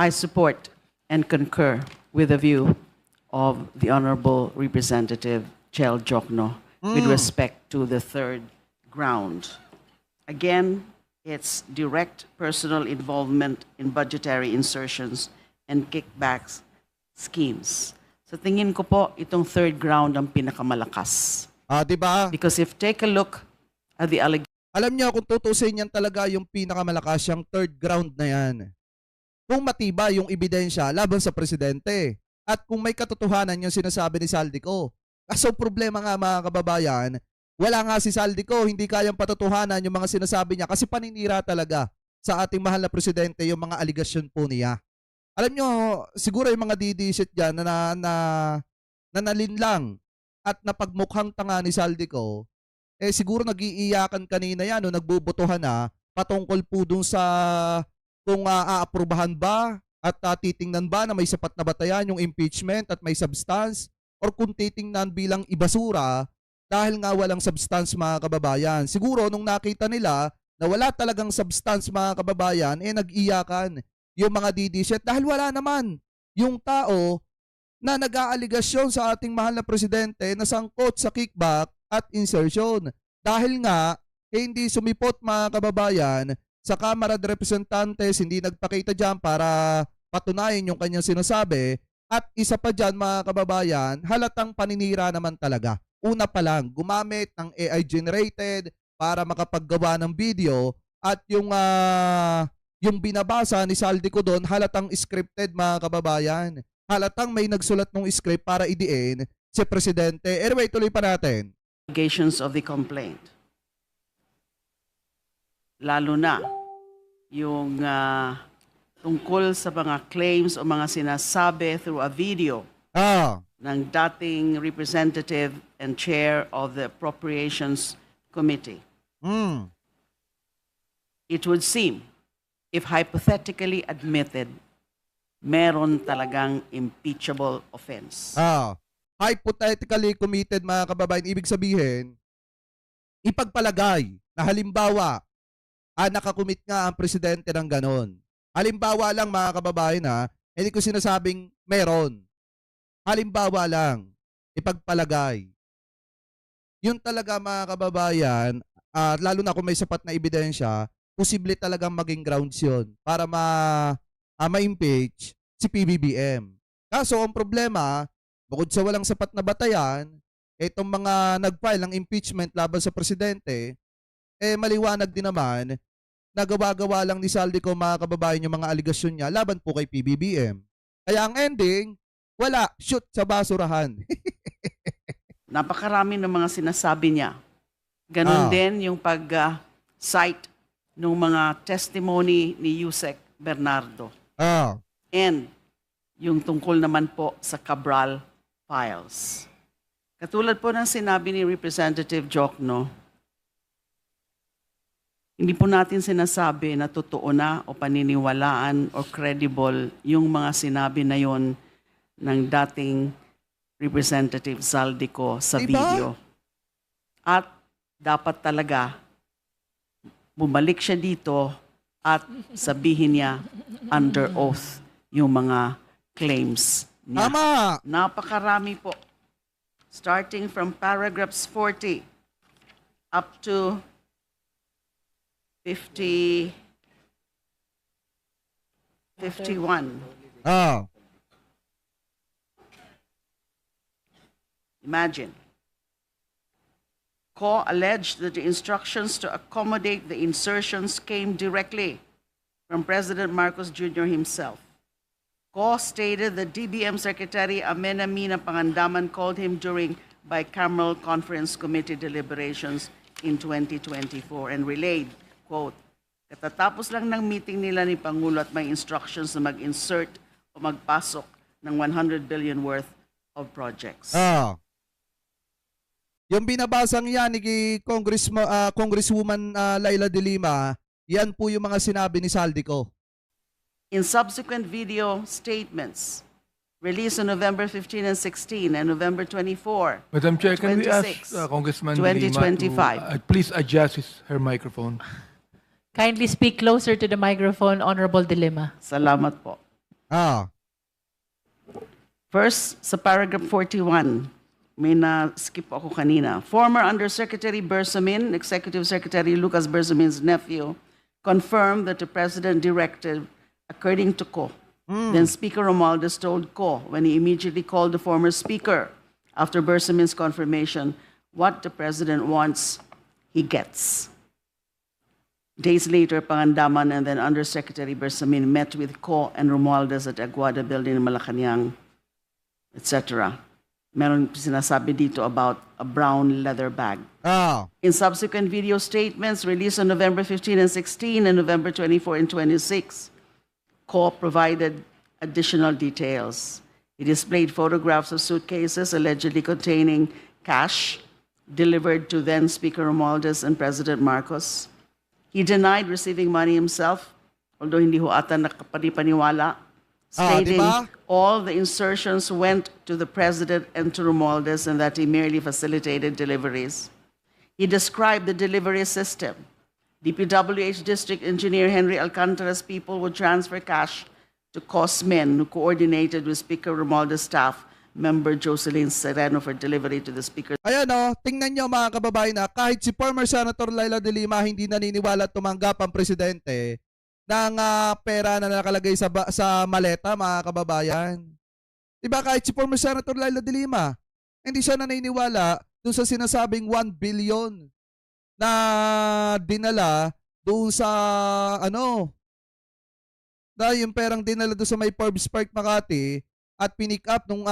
I support and concur with the view of the Honorable Representative Chel Jokno with respect to the third ground. Again, it's direct personal involvement in budgetary insertions and kickbacks schemes. Sa tingin ko po, itong third ground ang pinakamalakas. Di ba? Because if take a look at the allegations, Alam niyo kung tutusin yan talaga yung pinakamalakas yung third ground na yan. Kung matibay yung ebidensya laban sa presidente at kung may katotohanan yung sinasabi ni Saldico. Kaso problema nga mga kababayan, wala nga si Saldico, hindi kayang patotohanan yung mga sinasabi niya kasi paninira talaga sa ating mahal na presidente yung mga aligasyon po niya. Alam niyo, siguro yung mga didisit dyan na nalinlang at napagmukhang tanga ni Saldico, siguro nag-iiyakan kanina yan o nagbubutuhan na patungkol po dun sa kung aaprubahan ba at titingnan ba na may sapat na batayan yung impeachment at may substance or kung titingnan bilang ibasura dahil nga walang substance mga kababayan. Siguro nung nakita nila na wala talagang substance mga kababayan, nag-iyakan yung mga DDZ dahil wala naman yung tao na nag-aaligasyon sa ating mahal na presidente na sangkot sa kickback at insertion. Dahil nga, hindi sumipot mga kababayan sa Kamara de Representantes, hindi nagpakita dyan para patunayan yung kanyang sinasabi. At isa pa dyan mga kababayan, halatang paninira naman talaga. Una pa lang, gumamit ng AI generated para makapaggawa ng video at yung binabasa ni Saldico doon, halatang scripted mga kababayan. Halatang may nagsulat ng script para idiin si Presidente. Anyway, tuloy pa natin. of the complaint. Lalo na yung tungkol sa mga claims o mga sinasabi through a video ng dating representative and chair of the Appropriations Committee. It would seem, if hypothetically admitted, meron talagang impeachable offense. Hypothetically committed mga kababayan, ibig sabihin, ipagpalagay na halimbawa, nakakumit nga ang presidente ng ganon. Halimbawa lang mga kababayan hindi ko sinasabing meron. Halimbawa lang, ipagpalagay. Yun talaga mga kababayan, lalo na kung may sapat na ebidensya, posible talagang maging grounds yun para ma-impeach si PBBM. Kaso ang problema, bukod sa walang sapat na batayan, itong mga nag-file ng impeachment laban sa presidente, maliwanag din naman, nagawa-gawa lang ni Saldico mga kababayan yung mga aligasyon niya laban po kay PBBM. Kaya ang ending, wala, shoot sa basurahan. Napakarami ng mga sinasabi niya. Ganon din yung pag-cite ng mga testimony ni Yusek Bernardo. And yung tungkol naman po sa Cabral files. Katulad po ng sinabi ni Representative Jokno, hindi po natin sinasabi na totoo na o paniniwalaan o credible yung mga sinabi na yon ng dating Representative Saldico sa video. At dapat talaga bumalik siya dito at sabihin niya under oath yung mga claims niya. Tama! Napakarami po. Starting from paragraphs 40 up to 51. Imagine. Ko alleged that the instructions to accommodate the insertions came directly from President Marcos Jr. himself. Ko stated that DBM Secretary Amena Mina Pangandaman called him during bicameral conference committee deliberations in 2024 and relayed, quote, katatapos lang ng meeting nila ni Pangulo at may instructions na mag-insert o magpasok ng 100 billion worth of projects. Yung binabasang yan ni Congresswoman Laila de Lima, yan po yung mga sinabi ni Saldico. In subsequent video statements released on November 15 and 16 and November 24, Madam Chair, can we 26, ask Congressman de Lima 2025. to please adjust her microphone? Kindly speak closer to the microphone, Honorable De Lima. Salamat po. Ah, First, sa paragraph 41, may na-skip ako kanina. Former Undersecretary Bersamin, Executive Secretary Lucas Bersamin's nephew, confirmed that the President directed, according to Ko. Then Speaker Romualdez told Ko, when he immediately called the former Speaker after Bersamin's confirmation, what the President wants, he gets. Days later, Pangandaman and then Undersecretary Bersamin met with Ko and Romualdez at Aguada Building in Malacanang, etc. Meron sinasabi dito about a brown leather bag. ah, In subsequent video statements released on November 15 and 16 and November 24 and 26, Ko provided additional details. He displayed photographs of suitcases allegedly containing cash delivered to then Speaker Romualdez and President Marcos. He denied receiving money himself, although hindi ho ata nakapaniwala, stating diba? all the insertions went to the President and to Romualdez and that he merely facilitated deliveries. He described the delivery system. DPWH District Engineer Henry Alcantara's people would transfer cash to cost men who coordinated with Speaker Romualdez staff member Jocelyn Sereno for delivery to the Speaker. Ayan tingnan nyo mga kababayan na kahit si former Senator Laila de Lima hindi naniniwala at tumanggap ang presidente ng pera na nakalagay sa maleta mga kababayan. Diba kahit si former Senator Laila de Lima, hindi siya naniniwala doon sa sinasabing 1 billion na dinala doon sa na yung perang dinala doon sa may Forbes Park Makati at pinick up nung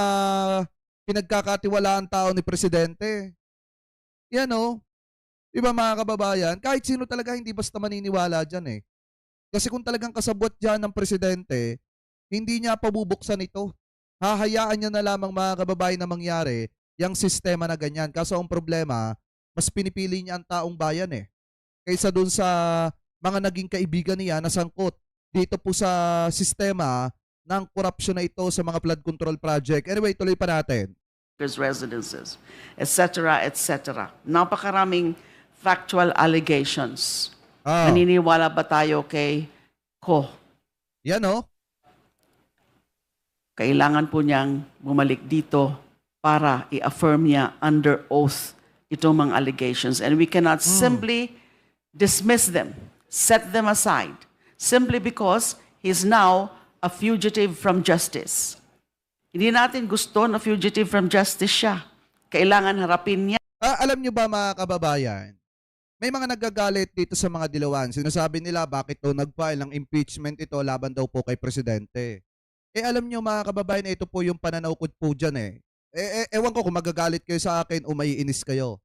pinagkakatiwalaan tao ni Presidente. Yan Diba mga kababayan, kahit sino talaga hindi basta maniniwala dyan eh. Kasi kung talagang kasabwat dyan ng Presidente, hindi niya pabubuksan ito. Hahayaan niya na lamang mga kababayan na mangyari yung sistema na ganyan. Kaso ang problema, mas pinipili niya ang taong bayan eh. Kaysa dun sa mga naging kaibigan niya na sangkot dito po sa sistema ng korupsyon na ito sa mga flood control project. Anyway, tuloy pa natin. Residences, etc., etc. Napakaraming factual allegations. Ah, Naniniwala ba tayo kay Ko? yan Kailangan po niyang bumalik dito para i-affirm niya under oath itong mga allegations. And we cannot simply dismiss them, set them aside, simply because he's now a fugitive from justice. Hindi natin gusto na fugitive from justice siya. Kailangan harapin niya. Alam nyo ba mga kababayan, may mga nagagalit dito sa mga dilawan. Sinasabi nila bakit nag-file ng impeachment ito laban daw po kay Presidente. Alam nyo mga kababayan, ito po yung pananaw ko po dyan eh. Ewan ko kung magagalit kayo sa akin o maiinis kayo.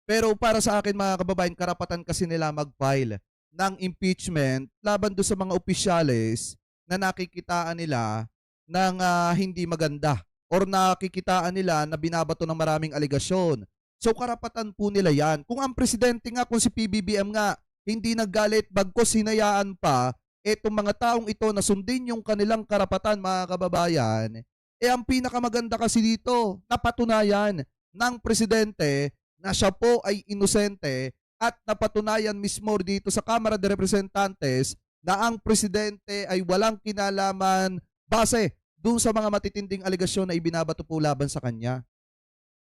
Pero para sa akin mga kababayan, karapatan kasi nila mag-file ng impeachment laban do sa mga opisyales na nakikitaan nila ng hindi maganda or nakikitaan nila na binabato ng maraming aligasyon. So karapatan po nila yan. Kung ang presidente nga, kung si PBBM nga, hindi naggalit bagkos hinayaan pa, etong mga taong ito na sundin yung kanilang karapatan mga kababayan, ang pinakamaganda kasi dito, napatunayan ng presidente na siya po ay inosente at napatunayan mismo dito sa Kamara de Representantes na ang presidente ay walang kinalaman base dun sa mga matitinding aligasyon na ibinabato po laban sa kanya.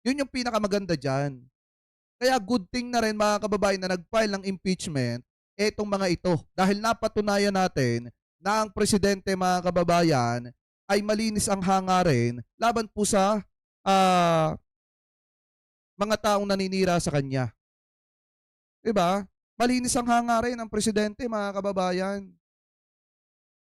Yun yung pinakamaganda dyan. Kaya good thing na rin mga kababayan na nag-file ng impeachment etong mga ito. Dahil napatunayan natin na ang presidente mga kababayan ay malinis ang hangarin laban po sa mga taong naninira sa kanya. Diba? Malinis ang hangarin ng presidente mga kababayan.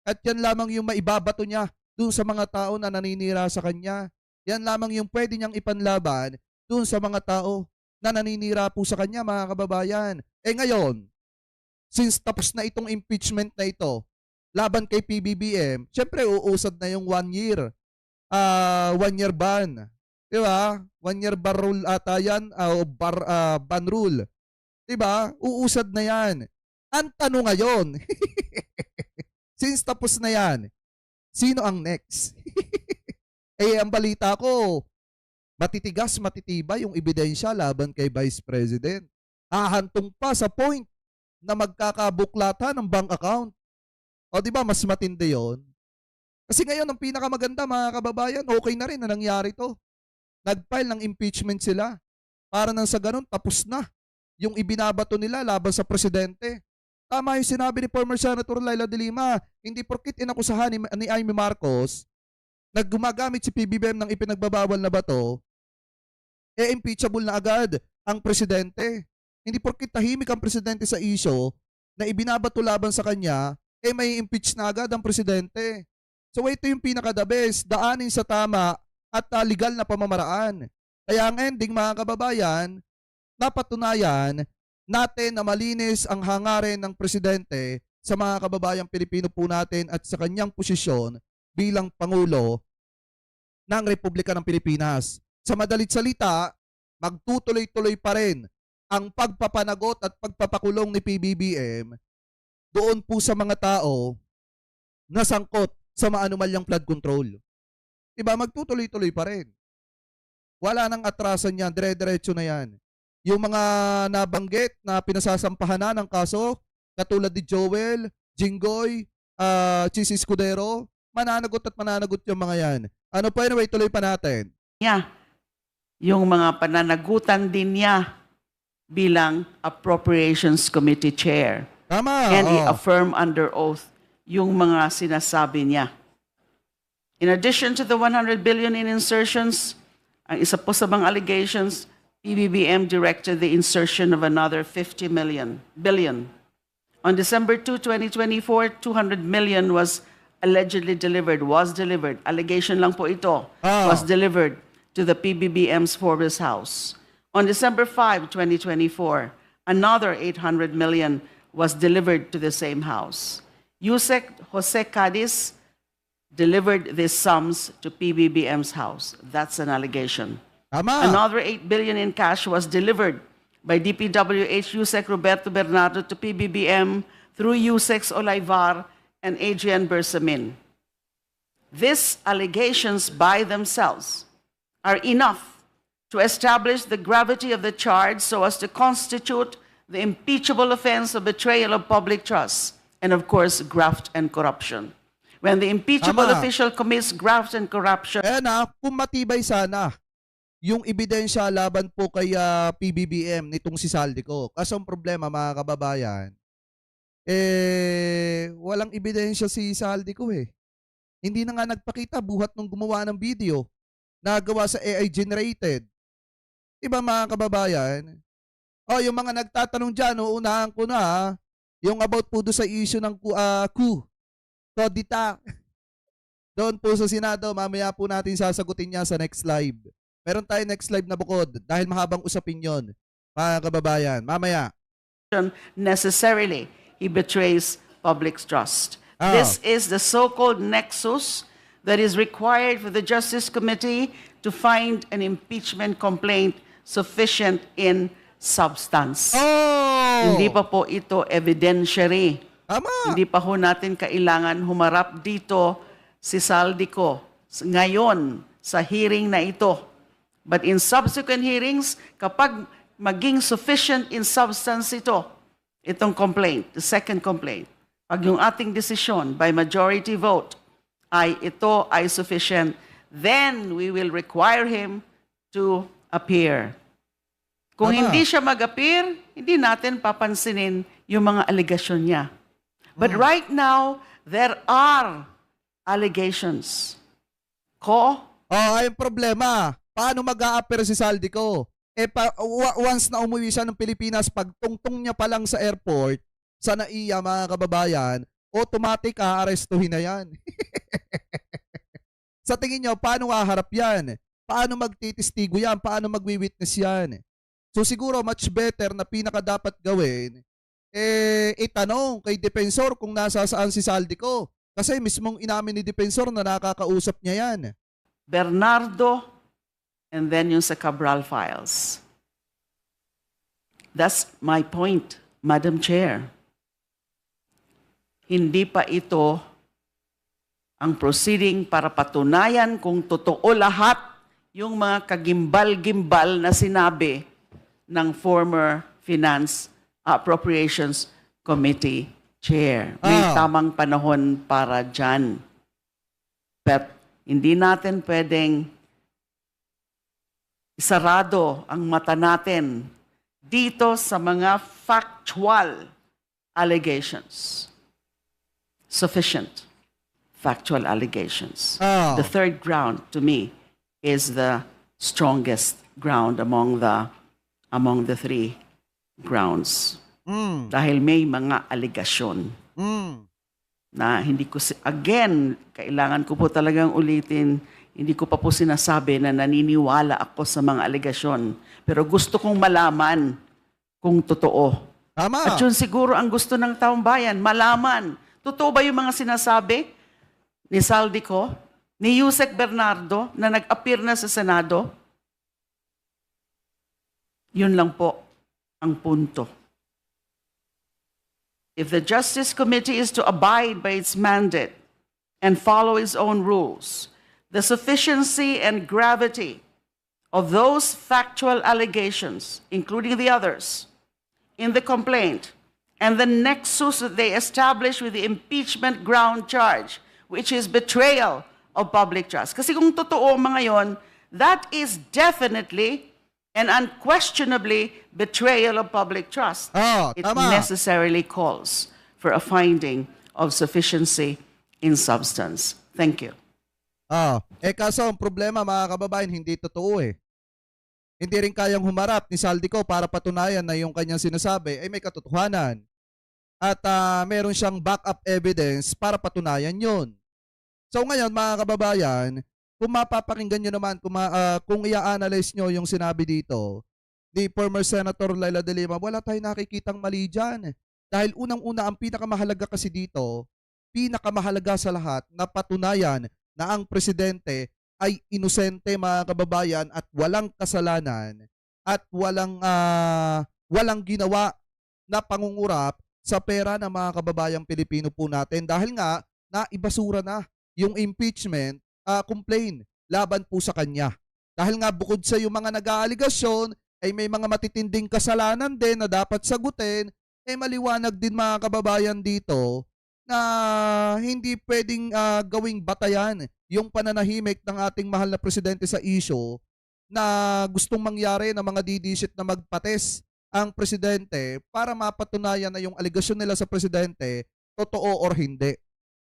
At yan lamang yung maibabato niya dun sa mga tao na naninira sa kanya. Yan lamang yung pwede niyang ipanlaban dun sa mga tao na naninira po sa kanya mga kababayan. Ngayon, since tapos na itong impeachment na ito laban kay PBBM, syempre uusad na yung 1 year. 1 year ban. Diba? 1 year bar rule ata yan, ban rule. Diba? Uusad na yan. Ang tanong ngayon, since tapos na yan, sino ang next? Ang balita ko, matitigas, matitibay yung ebidensya laban kay Vice President. Hahantong pa sa point na magkakabuklatan ng bank account. O di ba mas matindi yon? Kasi ngayon, ang pinakamaganda mga kababayan, okay na rin na nangyari to. Nag-file ng impeachment sila. Para nang sa ganun, tapos na yung ibinabato nila laban sa presidente. Tama yung sinabi ni former Senator Laila de Lima, hindi porkit inakusahan ni Amy Marcos na gumagamit si PBBM ng ipinagbabawal na bato, impeachable na agad ang presidente. Hindi porkit tahimik ang presidente sa issue na ibinabato laban sa kanya, may impeach na agad ang presidente. So ito yung pinaka-the best, daanin sa tama at legal na pamamaraan. Kaya ang ending mga kababayan, napatunayan natin na malinis ang hangarin ng presidente sa mga kababayang Pilipino po natin at sa kanyang posisyon bilang Pangulo ng Republika ng Pilipinas. Sa madalit salita, magtutuloy-tuloy pa rin ang pagpapanagot at pagpapakulong ni PBBM doon po sa mga tao na sangkot sa maanumalyang flood control. Diba? Magtutuloy-tuloy pa rin. Wala nang atrasan yan, dire-diretso na yan. Yung mga nabanggit na pinasasampahan na ng kaso, katulad ni Joel, Jinggoy, Chis Escudero, mananagot at mananagot yung mga yan. Ano pa anyway, tuloy pa natin. Niya, yung mga pananagutan din niya bilang Appropriations Committee Chair. Tama. And i-affirm under oath yung mga sinasabi niya. In addition to the 100 billion in insertions, ang isa po sa mga allegations, PBBM directed the insertion of another 50 billion. On December 2, 2024, 200 million was allegedly delivered, allegation lang po ito, was delivered to the PBBM's Forbes house. On December 5, 2024, another 800 million was delivered to the same house. Yusek Jose Cadiz delivered these sums to PBBM's house. That's an allegation. Tama. Another 8 billion in cash was delivered by DPWH Yusek Roberto Bernardo to PBBM through Yusek Olaivar and Adrian Bersamin. These allegations by themselves are enough to establish the gravity of the charge so as to constitute the impeachable offense of betrayal of public trust and, of course, graft and corruption. When the impeachable Tama. official commits graft and corruption, Kung matibay sana yung ebidensya laban po kay PBBM nitong si Saldico. Kaso ang problema mga kababayan, walang ebidensya si Saldico eh. Hindi na nga nagpakita buhat nung gumawa ng video na gawa sa AI generated. Diba mga kababayan? Yung mga nagtatanong dyan, uunahan ko na yung about po doon sa issue ng coup. Kodita. Doon po sa Senado, mamaya po natin sasagutin niya sa next live. Meron tayo next live na bukod dahil mahabang usapin yon, mga kababayan. Mamaya. necessarily he betrays public trust. This is the so-called nexus that is required for the Justice Committee to find an impeachment complaint sufficient in substance. Hindi pa po ito evidentiary. Tama. Hindi pa ho natin kailangan humarap dito si Saldico ngayon sa hearing na ito. But in subsequent hearings, kapag maging sufficient in substance itong complaint, the second complaint, pag yung ating desisyon by majority vote ito ay sufficient, then we will require him to appear. Kung Tama. hindi siya mag-appear, hindi natin papansinin yung mga allegation niya. But right now, there are allegations. Ay problema. Paano mag-a-appear si Saldico? Once na umuwi siya ng Pilipinas, pag tungtong niya pa lang sa airport, sa NAIA mga kababayan, automatic aarestuhin na yan. Sa tingin niyo, paano haharap yan? Paano magtitistigo yan? Paano magwi-witness yan? So siguro much better na pinaka dapat gawin, itanong kay Depensor kung nasa saan si Saldico. Kasi mismong inamin ni Depensor na nakakausap niya yan. Bernardo, and then yung sa Cabral files. That's my point, Madam Chair. Hindi pa ito ang proceeding para patunayan kung totoo lahat yung mga kagimbal-gimbal na sinabi ng former Finance But hindi natin pwedeng isarado ang mata natin dito sa mga factual allegations. Sufficient factual allegations. Oh. The third ground, to me, is the strongest ground among the three grounds. Dahil may mga aligasyon na hindi ko, again, kailangan ko po talagang ulitin, hindi ko pa po sinasabi na naniniwala ako sa mga aligasyon. Pero gusto kong malaman kung totoo. Tama. At yun siguro ang gusto ng taong bayan, malaman. Totoo ba yung mga sinasabi ni Saldico, ni Yusek Bernardo na nag-appear na sa Senado? Yun lang po ang punto. If the Justice Committee is to abide by its mandate and follow its own rules, the sufficiency and gravity of those factual allegations, including the others, in the complaint, and the nexus that they establish with the impeachment ground charge, which is betrayal of public trust. Kasi kung totoo mga yon, that is definitely and unquestionably betrayal of public trust. Oh, It tama. necessarily calls for a finding of sufficiency in substance. Thank you. Kaso ang problema mga kababayan, hindi totoo eh. Hindi rin kayang humarap ni Saldico para patunayan na yung kanyang sinasabi ay may katotohanan. At meron siyang backup evidence para patunayan yun. So ngayon mga kababayan, kung mapapakinggan nyo naman, kung i-analyze nyo yung sinabi dito, ni former Senator Laila de Lima, wala tayong nakikitang mali dyan. Dahil unang-una, ang pinakamahalaga kasi dito, pinakamahalaga sa lahat na patunayan na ang presidente ay inosente mga kababayan at walang kasalanan at walang ginawa na pangungurap sa pera ng mga kababayang Pilipino po natin dahil nga naibasura na yung impeachment complaint laban po sa kanya. Dahil nga bukod sa yung mga nag-aaligasyon ay may mga matitinding kasalanan din na dapat sagutin, maliwanag din mga kababayan dito na hindi pwedeng gawing batayan yung pananahimik ng ating mahal na presidente sa issue na gustong mangyari ng mga didisit na magpates ang presidente para mapatunayan na yung aligasyon nila sa presidente totoo or hindi.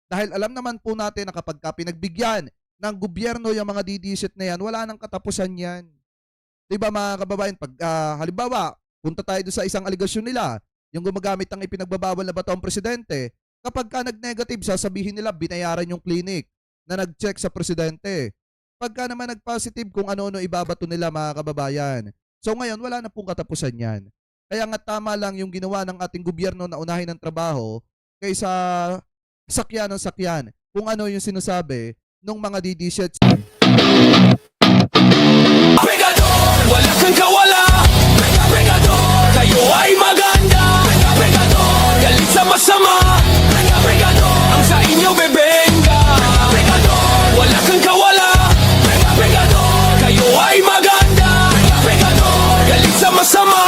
Dahil alam naman po natin na kapag pinagbigyan ng gobyerno yung mga didisit na yan, wala nang katapusan yan. Diba mga kababayan, pag halimbawa, punta tayo doon sa isang aligasyon nila, yung gumagamit ng ipinagbabawal na bato ang presidente, kapag ka nag-negative, sasabihin nila binayaran yung clinic na nag-check sa presidente. Pagka naman nag-positive, kung ano-ano ibabato nila mga kababayan. So ngayon, wala na pong katapusan yan. Kaya nga tama lang yung ginawa ng ating gobyerno na unahin ng trabaho kaysa sakyan ng sakyan kung ano yung sinasabi ng mga DD-shits. Regador, wala kang kawala. Regador, kayo ay maganda. Regador, galit sa masama. Regador, ang sa inyo bebenga. Regador, wala kang kawala. Regador, kayo ay maganda. Regador, galit sa masama.